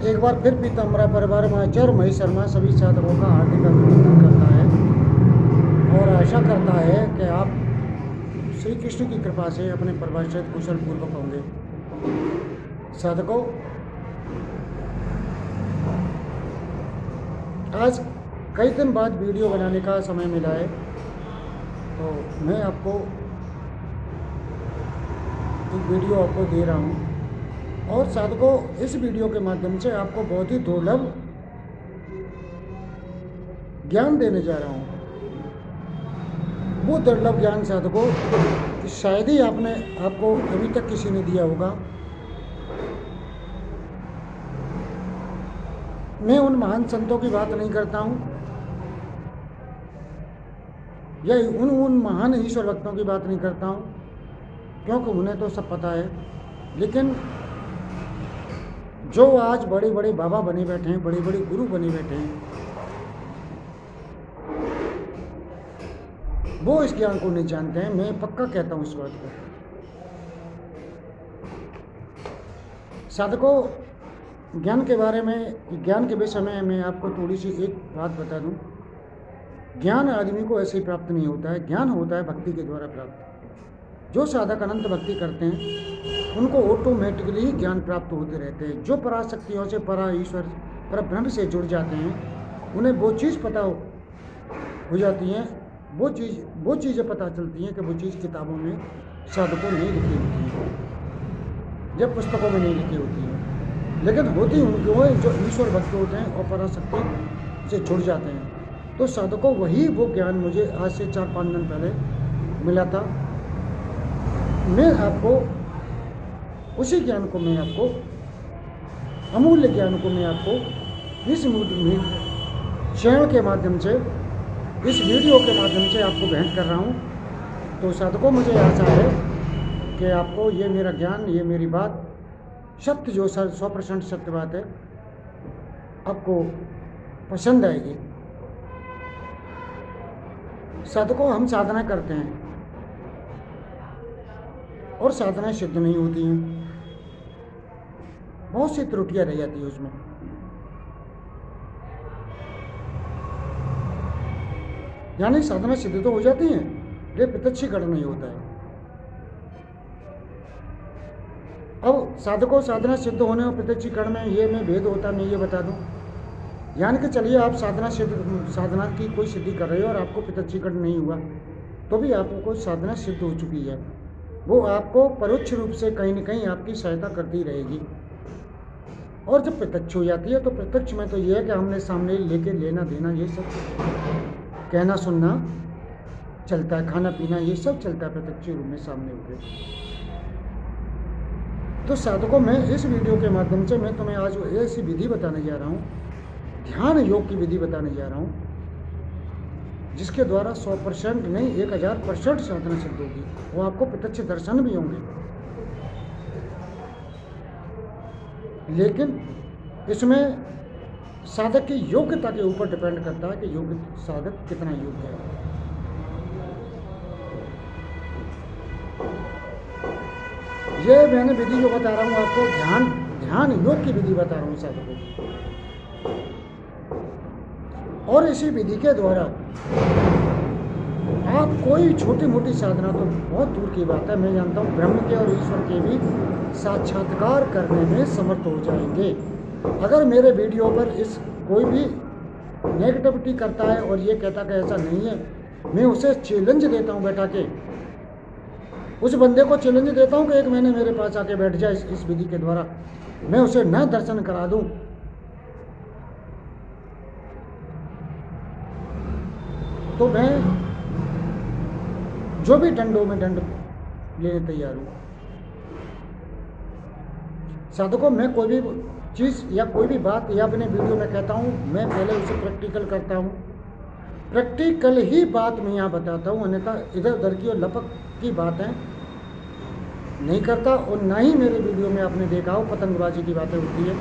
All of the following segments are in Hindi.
एक बार फिर पीताम्बरा परिवार महाचर महेश शर्मा सभी साधकों का हार्दिक अभिनंदन करता है और आशा करता है कि आप श्री कृष्ण की कृपा से अपने परिवार सहित कुशल पूर्वक होंगे। साधकों, आज कई दिन बाद वीडियो बनाने का समय मिला है, तो मैं आपको एक वीडियो दे रहा हूँ और साधकों इस वीडियो के माध्यम से आपको बहुत ही दुर्लभ ज्ञान देने जा रहा हूँ। वो दुर्लभ ज्ञान साधकों कि शायद ही आपको अभी तक किसी ने दिया होगा। मैं उन महान संतों की बात नहीं करता हूँ या उन महान ईश्वर भक्तों की बात नहीं करता हूँ, क्योंकि उन्हें तो सब पता है। लेकिन जो आज बड़े बड़े बाबा बने बैठे हैं, बड़े बड़े गुरु बने बैठे हैं, वो इस ज्ञान को नहीं जानते हैं। मैं पक्का कहता हूँ इस बात को। साधकों, ज्ञान के बारे में, ज्ञान के विषय में मैं आपको थोड़ी सी एक बात बता दूं। ज्ञान आदमी को ऐसे ही प्राप्त नहीं होता है, ज्ञान होता है भक्ति के द्वारा प्राप्त। जो साधक अनंत भक्ति करते हैं उनको ऑटोमेटिकली ही ज्ञान प्राप्त होते रहते हैं। जो पराशक्तियों से, परा ईश्वर, पर ब्रह्म से जुड़ जाते हैं, उन्हें वो चीज़ पता हो जाती हैं, वो चीज़ें पता चलती हैं कि वो चीज़ किताबों में साधकों नहीं लिखी होती है, जब पुस्तकों में नहीं लिखी होती है, लेकिन होती उनको जो ईश्वर भक्त होते हैं और पराशक्ति से जुड़ जाते हैं। तो साधकों वो ज्ञान मुझे आज से 4-5 दिन पहले मिला था। मैं आपको उसी ज्ञान को, मैं आपको अमूल्य ज्ञान को मैं आपको इस चैनल के माध्यम से, इस वीडियो के माध्यम से आपको भेंट कर रहा हूँ। तो साधकों, मुझे आशा है कि आपको ये मेरा ज्ञान, ये मेरी बात सत्य, जो 100% सत्य बात है, आपको पसंद आएगी। साधकों, हम साधना करते हैं और साधनाएं सिद्ध नहीं होती हैं, बहुत सी त्रुटियां रह जाती है उसमें। यानी साधना सिद्ध तो हो जाती हैं, ये प्रत्यक्षीकरण नहीं होता है। अब साधकों, साधना सिद्ध होने और प्रत्यक्षीकरण में ये मैं भेद होता है, मैं ये बता दूं। यानी कि चलिए आप साधना की कोई सिद्धि कर रहे हो और आपको प्रत्यक्षीकरण नहीं हुआ, तो भी आपको साधना सिद्ध हो चुकी है। वो आपको परोक्ष रूप से कहीं न कहीं आपकी सहायता करती रहेगी। और जब प्रत्यक्ष हो जाती है, तो प्रत्यक्ष में तो ये है कि हमने सामने लेके लेना देना, ये सब कहना सुनना चलता है, खाना पीना ये सब चलता है प्रत्यक्ष रूप में सामने होकर। तो साधकों, मैं इस वीडियो के माध्यम से मैं तुम्हें आज ऐसी विधि बताने जा रहा हूँ, ध्यान योग की विधि बताने जा रहा हूँ, जिसके द्वारा 100% नहीं 1000% साधना सिद्ध होगी। वो आपको प्रत्यक्ष दर्शन भी होंगे। लेकिन इसमें साधक की योग्यता के ऊपर डिपेंड करता है कि साधक कितना योग्य है। ये मैंने विधि जो बता रहा हूँ आपको, ध्यान योग की विधि बता रहा हूँ साधकों। और इसी विधि के द्वारा आप कोई छोटी मोटी साधना, तो बहुत दूर की बात है, मैं जानता हूँ ब्रह्म के और ईश्वर के भी साक्षात्कार करने में समर्थ हो जाएंगे। अगर मेरे वीडियो पर कोई भी नेगेटिविटी करता है और ये कहता कि ऐसा नहीं है, मैं उसे चैलेंज देता हूँ, बैठा के उस बंदे को चैलेंज देता हूँ कि 1 महीने मेरे पास आके बैठ जाए इस विधि के द्वारा, मैं उसे न दर्शन करा दूँ, तो मैं जो भी दंडों में दंड लेने तैयार हूँ। साधकों, मैं कोई भी चीज़ या कोई भी बात या अपने वीडियो में कहता हूँ, मैं पहले उसे प्रैक्टिकल करता हूँ। प्रैक्टिकल ही बात मैं यहाँ बताता हूँ, अन्यथा इधर उधर की और लपक की बातें नहीं करता। और ना ही मेरे वीडियो में आपने देखा हो पतंगबाजी की बातें होती है।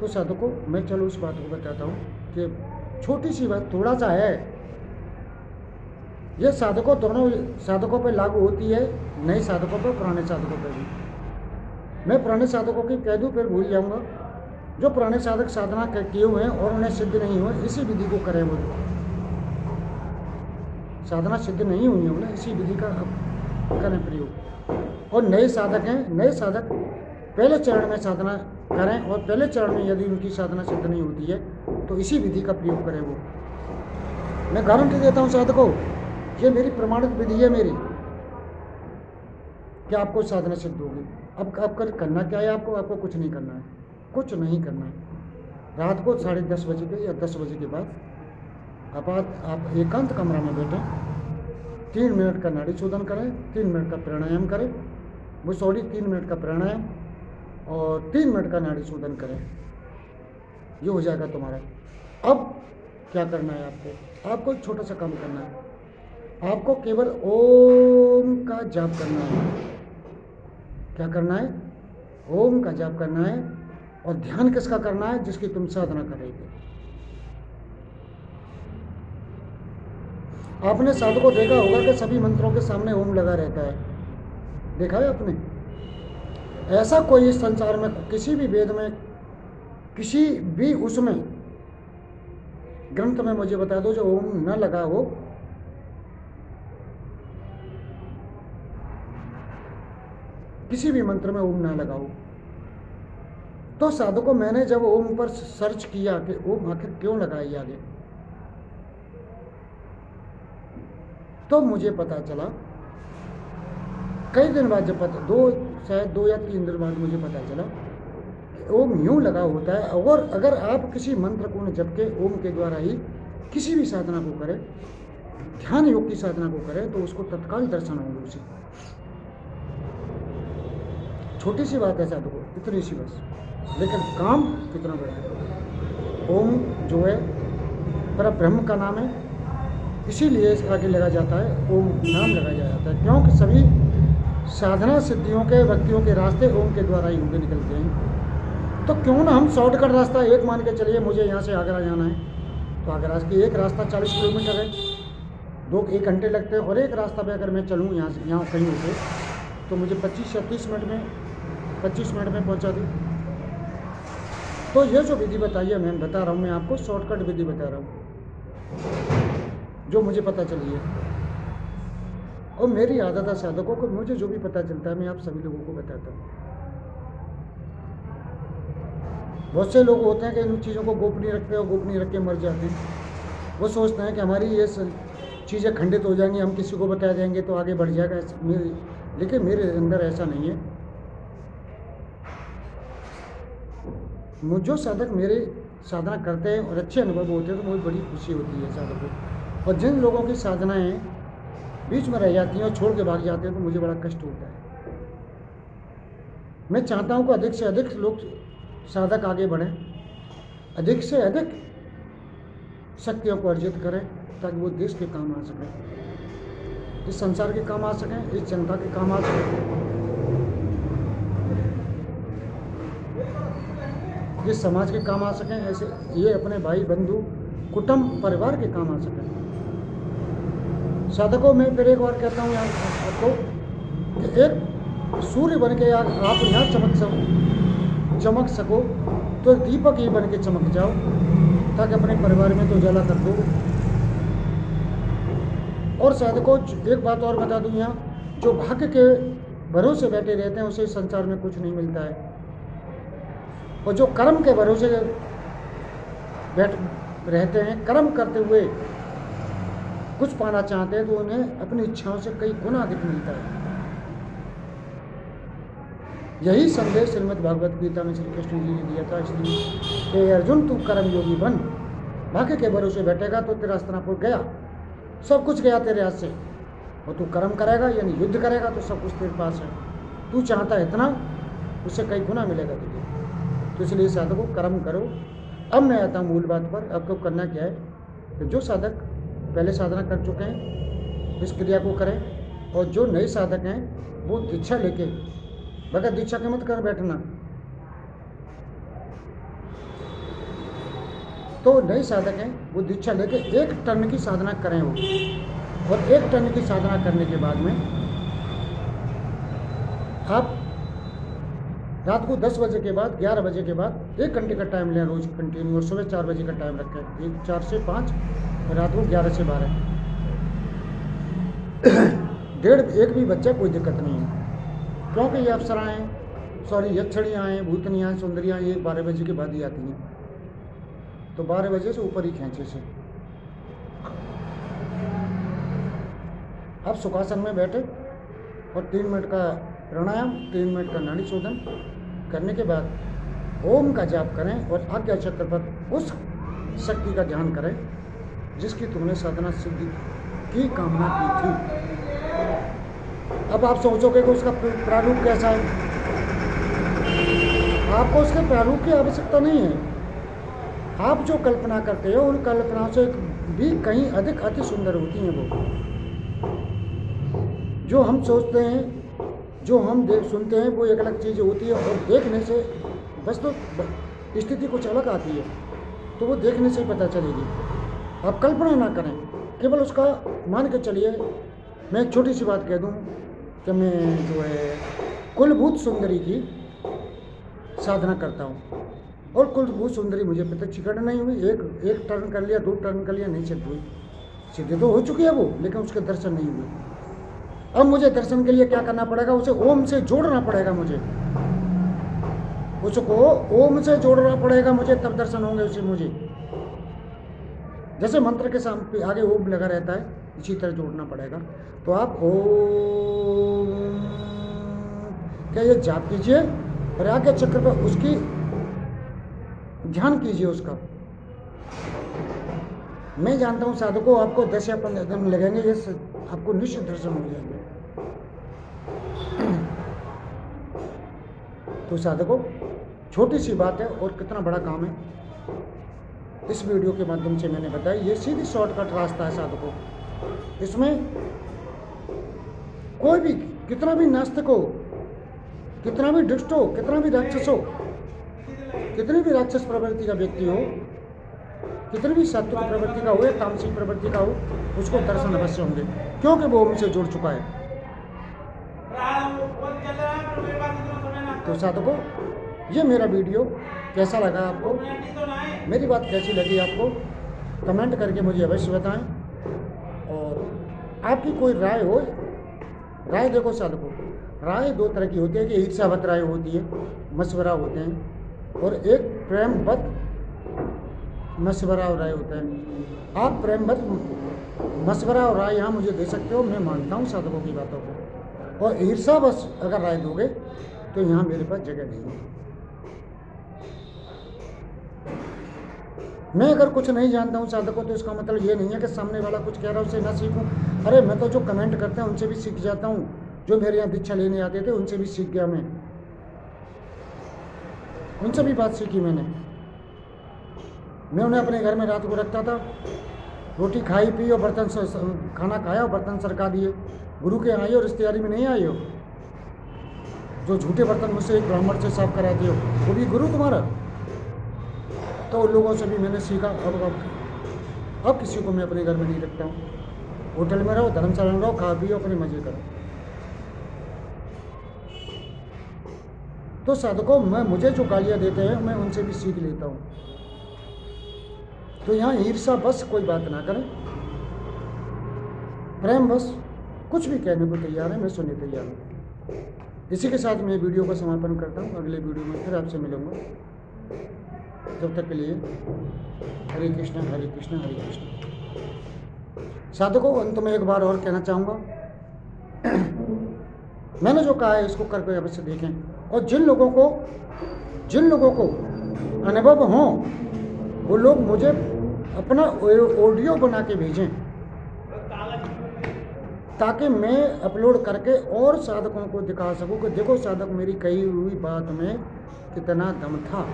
तो साधकों, मैं चलो उस बात को बताता हूँ कि छोटी सी बात, थोड़ा सा है, ये साधकों दोनों साधकों पर लागू होती है, नए साधकों पर, पुराने साधकों पर भी। मैं पुराने साधकों की कह दूँ फिर भूल जाऊँगा। जो पुराने साधक साधना किए हुए हैं और उन्हें सिद्ध नहीं हुए, इसी विधि को करें। वो साधना सिद्ध नहीं हुई है उन्हें, इसी विधि का करें प्रयोग। और नए साधक हैं, नए साधक पहले चरण में साधना करें, और पहले चरण में यदि उनकी साधना सिद्ध नहीं होती है तो इसी विधि का प्रयोग करें। वो मैं गारंटी देता हूँ साधकों, ये मेरी प्रमाणित विधि है मेरी, कि आपको साधना सिद्ध होगी। अब आपका करना क्या है? आपको कुछ नहीं करना है, कुछ नहीं करना है। रात को 10:30 बजे के या 10 बजे के बाद आप एकांत कमरा में बैठें, 3 मिनट का नाड़ी शोधन करें, 3 मिनट का प्राणायाम करें, 3 मिनट का प्राणायाम और 3 मिनट का नाड़ी शोधन करें। ये हो जाएगा तुम्हारा। अब क्या करना है आपको एक छोटा सा काम करना है। आपको केवल ओम का जाप करना है। क्या करना है? ओम का जाप करना है। और ध्यान किसका करना है? जिसकी तुम साधना करेंगे। आपने साधकों देखा होगा कि सभी मंत्रों के सामने ओम लगा रहता है, देखा है आपने? ऐसा कोई इस संसार में किसी भी वेद में, किसी भी उसमें ग्रंथ में मुझे बता दो जो ओम न लगा हो। किसी भी मंत्र में ओम ना लगा हो। तो साधकों, मैंने जब ओम पर सर्च किया कि ओम आखिर क्यों लगाई आगे, तो मुझे पता चला कई दिन बाद, जब शायद 2 या 3 दिन बाद मुझे पता चला कि ओम यूं लगा होता है। और अगर आप किसी मंत्र को जप के ओम के द्वारा ही किसी भी साधना को करें, ध्यान योग की साधना को करें, तो उसको तत्काल दर्शन होंगे उसी। छोटी सी बात है साधकों, इतनी सी बस, लेकिन काम कितना बड़ा है। ओम जो है परब्रह्म का नाम है, इसीलिए इसके आगे लगा जाता है, ओम नाम लगाया जाता है, क्योंकि सभी साधना सिद्धियों के व्यक्तियों के रास्ते ओम के द्वारा ही होकर निकलते हैं। तो क्यों ना हम शॉर्टकट रास्ता एक मान के चलिए, मुझे यहाँ से आगरा जाना है, तो आगरा की एक रास्ता 40 किलोमीटर है, 1 घंटे लगते हैं। और एक रास्ता पे अगर मैं चलूँ यहाँ से यहाँ कहीं होकर, तो मुझे 25 या 30 मिनट में पहुँचा दूँ। तो ये जो विधि बताई है, मैं बता रहा हूँ, मैं आपको शॉर्टकट विधि बता रहा हूँ जो मुझे पता चली है। और मेरी आदत है साधकों को, मुझे जो भी पता चलता है मैं आप सभी लोगों को बताता हूँ। बहुत से लोग होते हैं कि इन चीज़ों को गोपनीय रखते हैं और गोपनीय रख के मर जाते हैं। वो सोचते हैं कि हमारी ये चीज़ें खंडित हो जाएंगी, हम किसी को बता देंगे तो आगे बढ़ जाएगा। लेकिन मेरे अंदर ऐसा नहीं है। जो साधक मेरे साधना करते हैं और अच्छे अनुभव होते हैं, तो मुझे बड़ी खुशी होती है साधकों। और जिन लोगों की साधनाएँ बीच में रह जाती हैं और छोड़ के भाग जाते हैं, तो मुझे बड़ा कष्ट होता है। मैं चाहता हूं कि अधिक से अधिक लोग साधक आगे बढ़ें, अधिक से अधिक शक्तियों को अर्जित करें, ताकि वो देश के काम आ सकें, इस संसार के काम आ सकें, इस जनता के काम आ सकें, इस समाज के काम आ सकें, ऐसे ये अपने भाई बंधु कुटुंब परिवार के काम आ सकें। साधकों, मैं फिर एक बार कहता हूँ यहाँ आपको कि एक सूर्य बन के आप यहाँ चमक सको, तो दीपक ही बन के चमक जाओ, ताकि अपने परिवार में तो जला कर दो। और साधकों, एक बात और बता दूँ यहाँ, जो भाग्य के भरोसे बैठे रहते हैं उसे संसार में कुछ नहीं मिलता है। और जो कर्म के भरोसे बैठ रहते हैं, कर्म करते हुए कुछ पाना चाहते हैं, तो उन्हें अपनी इच्छाओं से कई गुना अधिक मिलता है। यही संदेश श्रीमद् भागवत गीता में श्री कृष्ण जी ने दिया था, इसलिए कि अर्जुन तू कर्म योगी बन, भाग्य के भरोसे बैठेगा तो तेरा हस्तिनापुर गया, सब कुछ गया तेरे हाथ से। और तू कर्म करेगा यानी युद्ध करेगा तो सब कुछ तेरे पास है। तू चाहता है इतना, उससे कई गुना मिलेगा तुझे। तो इसलिए साधकों, कर्म करो। अब मैं आता हूँ मूल बात पर। आपको करना क्या है कि जो साधक पहले साधना कर चुके हैं, इस क्रिया को करें। और जो नए साधक हैं वो दीक्षा लेके, बगैर दीक्षा के मत कर बैठना। तो नए साधक हैं वो दीक्षा लेके 1 टन की साधना करें वो। और 1 टन की साधना करने के बाद में आप रात को 10 बजे के बाद 11 बजे के बाद 1 घंटे का टाइम लें रोज़ कंटिन्यू, और सुबह 4 बजे का टाइम रखें, 4 से 5, रात को 11 से 12। 1.5 भी बच्चा कोई दिक्कत नहीं है, क्योंकि ये अप्सराएँ, सॉरी यक्षणियाँ हैं, भूतनियाँ, सुंदरियाँ, ये 12 बजे के बाद ही आती हैं, तो 12 बजे से ऊपर ही खींचे से। अब सुखासन में बैठे और 3 मिनट का प्राणायाम, 3 मिनट का नाड़ी शोधन करने के बाद ओम का जाप करें और आज्ञा चक्र पर उस शक्ति का ध्यान करें जिसकी तुमने साधना सिद्धि की कामना की थी। अब आप सोचोगे कि उसका प्रारूप कैसा है। आपको उसके प्रारूप की आवश्यकता नहीं है। आप जो कल्पना करते हो उन कल्पनाओं से भी कहीं अधिक अति सुंदर होती हैं वो। जो हम सोचते हैं, जो हम सुनते हैं, वो एक अलग चीज़ होती है, और देखने से बस तो स्थिति कुछ अलग आती है, तो वो देखने से ही पता चलेगी। आप कल्पना ना करें, केवल उसका मान के चलिए। मैं एक छोटी सी बात कह दूं कि मैं जो है कुलभूत सुंदरी की साधना करता हूं, और कुलभूत सुंदरी मुझे प्रत्यक्षीकरण नहीं हुई। एक टर्न कर लिया, 2 टर्न कर लिया, नहीं सिद्ध हुई। सिद्ध तो हो चुकी है वो, लेकिन उसके दर्शन नहीं हुए। अब मुझे दर्शन के लिए क्या करना पड़ेगा? उसे ओम से जोड़ना पड़ेगा मुझे, उसको ओम से जोड़ना पड़ेगा मुझे, तब दर्शन होंगे उसे मुझे। जैसे मंत्र के सामने आगे ओम लगा रहता है, इसी तरह जोड़ना पड़ेगा। तो आप ओम क्या ये जाप कीजिए और आज्ञा चक्र पर उसकी ध्यान कीजिए उसका। मैं जानता हूँ साधकों, आपको 10 या 15 दिन लगेंगे, ये आपको निश्चित दर्शन हो जाएंगे। तो साधकों, छोटी सी बात है और कितना बड़ा काम है, इस वीडियो के माध्यम से मैंने बताया। ये सीधी शॉर्टकट रास्ता है साधकों। इसमें कोई भी, कितना भी नास्तिक हो, कितना भी दुष्ट हो, कितना भी राक्षस हो, कितनी भी राक्षस प्रवृत्ति का व्यक्ति हो, कितनी भी सात्विक प्रवृत्ति का हो या तामसिक प्रवृत्ति का हो, उसको दर्शन अवश्य होंगे, क्योंकि वो उनसे जुड़ चुका है। तो साधकों, ये मेरा वीडियो कैसा लगा आपको, मेरी बात कैसी लगी आपको, कमेंट करके मुझे अवश्य बताएं। और आपकी कोई राय हो, राय देखो साधकों, राय 2 तरह की होती है कि ईर्ष्यावत राय होती है, मशवरा होते हैं, और एक प्रेमवत मशवरा और राय होता है। आप प्रेमवत मशवरा और राय यहाँ मुझे दे सकते हो, मैं मानता हूँ साधकों की बातों को, और ईर्ष्या बस अगर राय दोगे तो यहाँ मेरे पास जगह नहीं है। मैं अगर कुछ नहीं जानता हूँ साधकों, तो इसका मतलब ये नहीं है कि सामने वाला कुछ कह रहा है उसे ना सीखूं। अरे मैं तो जो कमेंट करते हैं उनसे भी सीख जाता हूँ, जो मेरे यहाँ दीक्षा लेने आते थे उनसे भी सीख गया मैं, उनसे भी बात सीखी मैंने। मैं उन्हें अपने घर में रात को रखता था, रोटी खाई पी और बर्तन खाना खाया और बर्तन सरका दिए। गुरु के आए हो, रिश्तेदारी में नहीं आए हो, जो झूठे बर्तन मुझसे एक ब्राह्मण से साफ कराते हो, वो भी गुरु तुम्हारा। तो उन लोगों से भी मैंने सीखा। अब किसी को मैं अपने घर में नहीं रखता हूँ। होटल में रहो, धर्मशाला में रहो, खा पियो, अपने मजे करो। तो साधकों, मुझे जो गालियाँ देते हैं मैं उनसे भी सीख लेता हूँ। तो यहाँ ईर्ष्या बस कोई बात ना करें, प्रेम बस कुछ भी कहने को तैयार है, मैं सुनने तैयार हूँ। इसी के साथ मैं वीडियो का समापन करता हूँ। अगले वीडियो में फिर आपसे मिलूंगा। जब तक के लिए हरे कृष्ण हरे कृष्ण हरे कृष्ण। साधकों, अंत में एक बार और कहना चाहूँगा, मैंने जो कहा है इसको करके अवश्य देखें, और जिन लोगों को अनुभव हो वो लोग मुझे अपना ऑडियो बना के भेजें, ताकि मैं अपलोड करके और साधकों को दिखा सकूं कि देखो साधक, मेरी कही हुई बात में कितना दम था।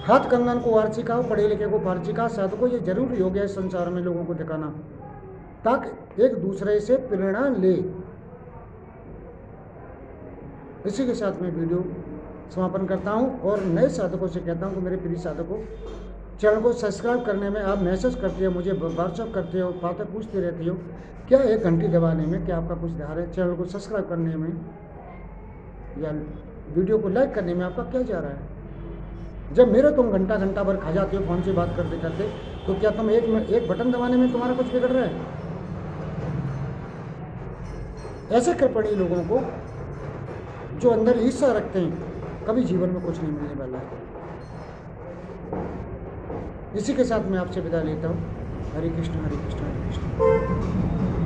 हाथ कंगन को आरसी का, पढ़े लिखे को फारसी का। साधकों, ये जरूरी हो गया इस संसार में लोगों को दिखाना, ताकि एक दूसरे से प्रेरणा ले। इसी के साथ मैं वीडियो समापन करता हूं, और नए साधकों से कहता हूं कि मेरे प्रिय साधकों, चैनल को सब्सक्राइब करने में आप मैसेज करते हो, मुझे व्हाट्सअप करते हो, बातें पूछते रहती हो, क्या 1 घंटी दबाने में क्या आपका कुछ ध्यान है? चैनल को सब्सक्राइब करने में या वीडियो को लाइक करने में आपका क्या जा रहा है? जब मेरे तुम घंटा घंटा भर खा जाते हो फ़ोन से बात करते करते, तो क्या तुम एक बटन दबाने में तुम्हारा कुछ बिगड़ रहा है? ऐसे कृपणीय लोगों को जो अंदर ईर्ष्या रखते हैं, कभी जीवन में कुछ नहीं मिलने वाला है। इसी के साथ मैं आपसे विदा लेता हूँ। हरे कृष्ण हरे कृष्ण हरे कृष्ण।